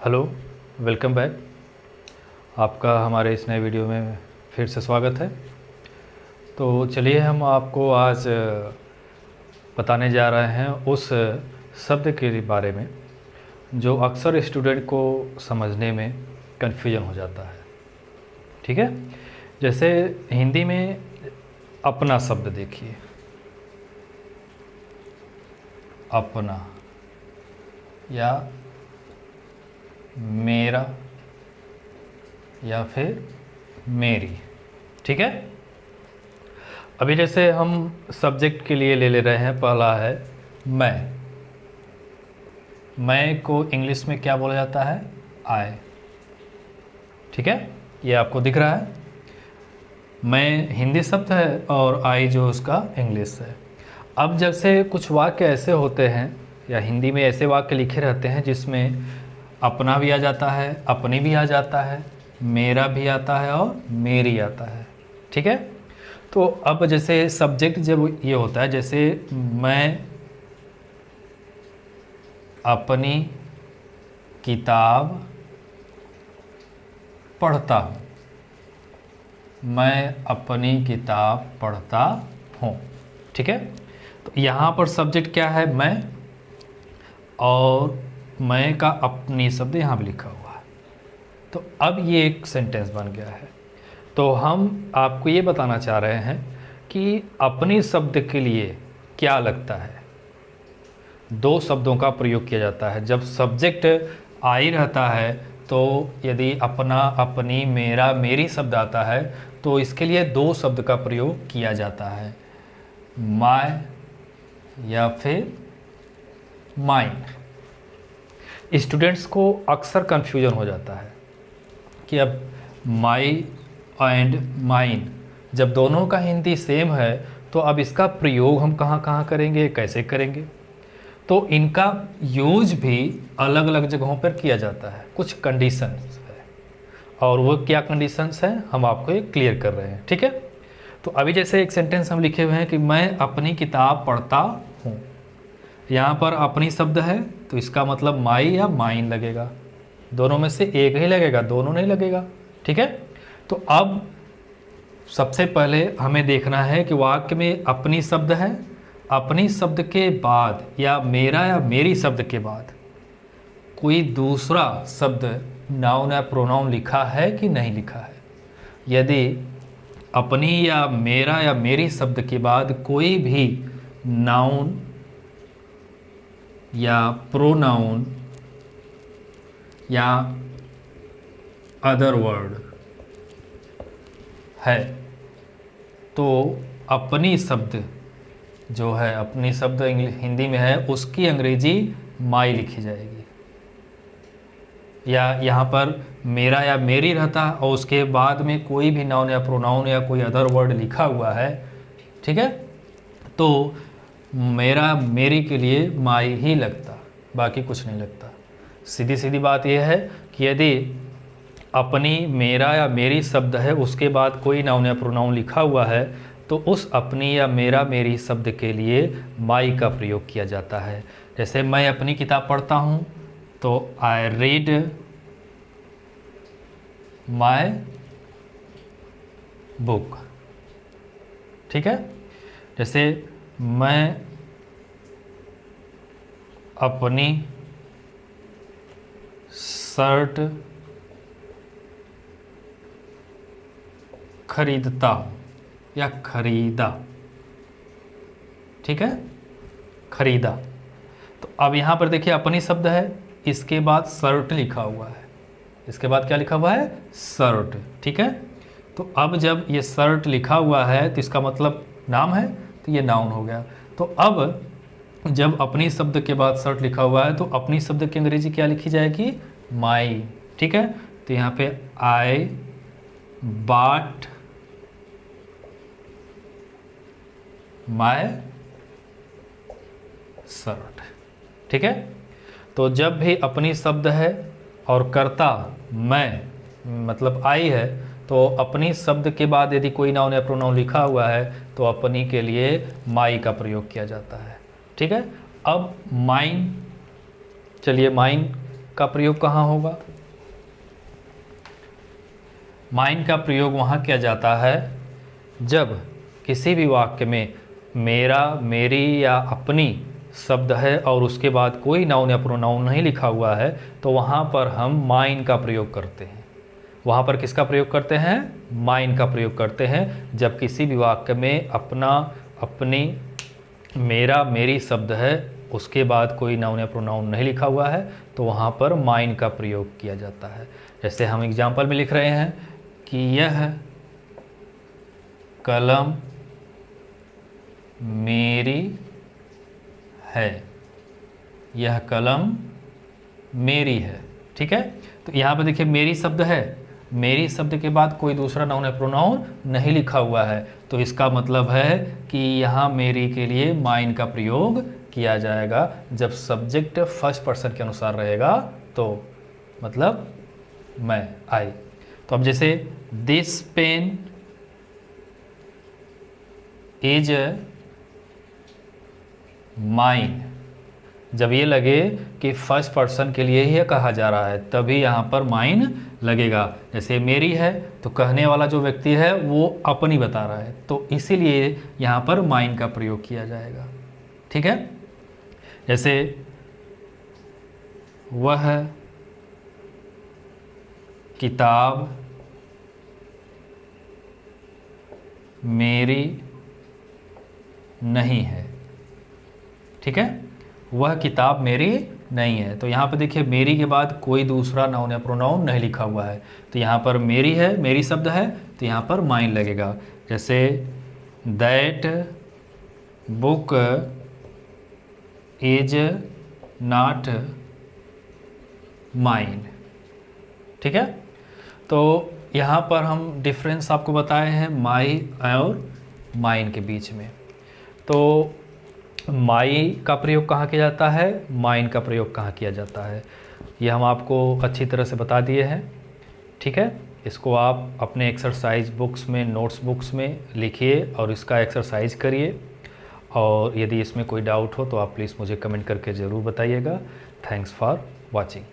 Hello, welcome back. आपका हमारे इस नए वीडियो में फिर से स्वागत है। तो चलिए हम आपको आज बताने जा रहे हैं उस शब्द के बारे में जो अक्सर स्टूडेंट को समझने में कन्फ्यूजन हो जाता है। ठीक है, जैसे हिंदी में अपना शब्द देखिए, अपना या मेरा या फिर मेरी। ठीक है, अभी जैसे हम सब्जेक्ट के लिए ले रहे हैं, पहला है मैं को इंग्लिश में क्या बोला जाता है? आई। ठीक है, ये आपको दिख रहा है। मैं हिंदी शब्द है और आई जो उसका इंग्लिश है। अब जैसे कुछ वाक्य ऐसे होते हैं या हिंदी में ऐसे वाक्य लिखे रहते हैं जिसमें अपना भी आ जाता है, अपनी भी आ जाता है, मेरा भी आता है और मेरी आता है। ठीक है, तो अब जैसे सब्जेक्ट जब ये होता है, जैसे मैं अपनी किताब पढ़ता हूँ, मैं अपनी किताब पढ़ता हूँ। ठीक है, तो यहाँ पर सब्जेक्ट क्या है? मैं, और मैं का अपनी शब्द यहाँ पे लिखा हुआ है। तो अब ये एक सेंटेंस बन गया है। तो हम आपको ये बताना चाह रहे हैं कि अपनी शब्द के लिए क्या लगता है, दो शब्दों का प्रयोग किया जाता है। जब सब्जेक्ट आई रहता है तो यदि अपना, अपनी, मेरा, मेरी शब्द आता है तो इसके लिए दो शब्द का प्रयोग किया जाता है, माय या फिर माइन। स्टूडेंट्स को अक्सर कन्फ्यूजन हो जाता है कि अब माई एंड माइन जब दोनों का हिंदी सेम है तो अब इसका प्रयोग हम कहाँ कहाँ करेंगे, कैसे करेंगे? तो इनका यूज भी अलग अलग जगहों पर किया जाता है। कुछ कंडीशंस है, और वो क्या कंडीशंस हैं हम आपको ये क्लियर कर रहे हैं। ठीक है, तो अभी जैसे एक सेंटेंस हम लिखे हुए हैं कि मैं अपनी किताब पढ़ता हूँ। यहाँ पर अपनी शब्द है तो इसका मतलब माई या माइन लगेगा, दोनों में से एक ही लगेगा, दोनों नहीं लगेगा। ठीक है, तो अब सबसे पहले हमें देखना है कि वाक्य में अपनी शब्द है, अपनी शब्द के बाद या मेरा या मेरी शब्द के बाद कोई दूसरा शब्द, नाउन या प्रोनाउन लिखा है कि नहीं लिखा है। यदि अपनी या मेरा या मेरी शब्द के बाद कोई भी नाउन या प्रोनाउन या अदर वर्ड है तो अपनी शब्द जो है, अपनी शब्द हिंदी में है, उसकी अंग्रेजी माई लिखी जाएगी। या यहाँ पर मेरा या मेरी रहता और उसके बाद में कोई भी नाउन या प्रोनाउन या कोई अदर वर्ड लिखा हुआ है, ठीक है, तो मेरा मेरी के लिए माई ही लगता, बाकी कुछ नहीं लगता। सीधी सीधी बात यह है कि यदि अपनी, मेरा या मेरी शब्द है उसके बाद कोई नाउन या प्रोनाउन लिखा हुआ है तो उस अपनी या मेरा मेरी शब्द के लिए माई का प्रयोग किया जाता है। जैसे मैं अपनी किताब पढ़ता हूँ तो आई रीड माई बुक। ठीक है, जैसे मैं अपनी शर्ट खरीदता हूँ या खरीदा। ठीक है, खरीदा। तो अब यहाँ पर देखिए अपनी शब्द है, इसके बाद शर्ट लिखा हुआ है, इसके बाद क्या लिखा हुआ है? शर्ट। ठीक है, तो अब जब ये शर्ट लिखा हुआ है तो इसका मतलब नाम है, तो ये नाउन हो गया। तो अब जब अपनी शब्द के बाद शर्ट लिखा हुआ है तो अपनी शब्द की अंग्रेजी क्या लिखी जाएगी? माई। ठीक है, तो यहाँ पे आई बॉट माई शर्ट। ठीक है, तो जब भी अपनी शब्द है और कर्ता मैं मतलब आई है तो अपनी शब्द के बाद यदि कोई नाउन या प्रोनाउन लिखा हुआ है तो अपनी के लिए माई का प्रयोग किया जाता है। ठीक है, अब माइन, चलिए माइन का प्रयोग कहाँ होगा? माइन का प्रयोग वहाँ किया जाता है जब किसी भी वाक्य में मेरा, मेरी या अपनी शब्द है और उसके बाद कोई नाउन या प्रोनाउन नहीं लिखा हुआ है, तो वहाँ पर हम माइन का प्रयोग करते हैं। वहाँ पर किसका प्रयोग करते हैं? माइन का प्रयोग करते हैं। जब किसी भी वाक्य में अपना, अपनी, मेरा, मेरी शब्द है, उसके बाद कोई नाउन या प्रोनाउन नहीं लिखा हुआ है, तो वहाँ पर माइन का प्रयोग किया जाता है। जैसे हम एग्जाम्पल में लिख रहे हैं कि यह कलम मेरी है, यह कलम मेरी है। ठीक है, तो यहाँ पे देखिए मेरी शब्द है, मेरी शब्द के बाद कोई दूसरा नाउन या प्रोनाउन नहीं लिखा हुआ है, तो इसका मतलब है कि यहाँ मेरी के लिए माइन का प्रयोग किया जाएगा। जब सब्जेक्ट फर्स्ट पर्सन के अनुसार रहेगा तो मतलब मैं, आई। तो अब जैसे दिस पेन इज माइन, जब ये लगे कि फर्स्ट पर्सन के लिए ही कहा जा रहा है तभी यहाँ पर माइन लगेगा। जैसे मेरी है तो कहने वाला जो व्यक्ति है वो अपनी बता रहा है, तो इसीलिए यहाँ पर माइन का प्रयोग किया जाएगा। ठीक है, जैसे वह किताब मेरी नहीं है। ठीक है, वह किताब मेरी नहीं है, तो यहाँ पर देखिए मेरी के बाद कोई दूसरा नाउन या प्रोनाउन नहीं लिखा हुआ है, तो यहाँ पर मेरी है, मेरी शब्द है, तो यहाँ पर माइन लगेगा। जैसे that book is not mine. ठीक है, तो यहाँ पर हम डिफरेंस आपको बताए हैं माई और माइन के बीच में। तो माई का प्रयोग कहाँ किया जाता है, माइन का प्रयोग कहाँ किया जाता है, ये हम आपको अच्छी तरह से बता दिए हैं। ठीक है, इसको आप अपने एक्सरसाइज बुक्स में, नोट्स बुक्स में लिखिए और इसका एक्सरसाइज करिए, और यदि इसमें कोई डाउट हो तो आप प्लीज़ मुझे कमेंट करके ज़रूर बताइएगा। Thanks for watching.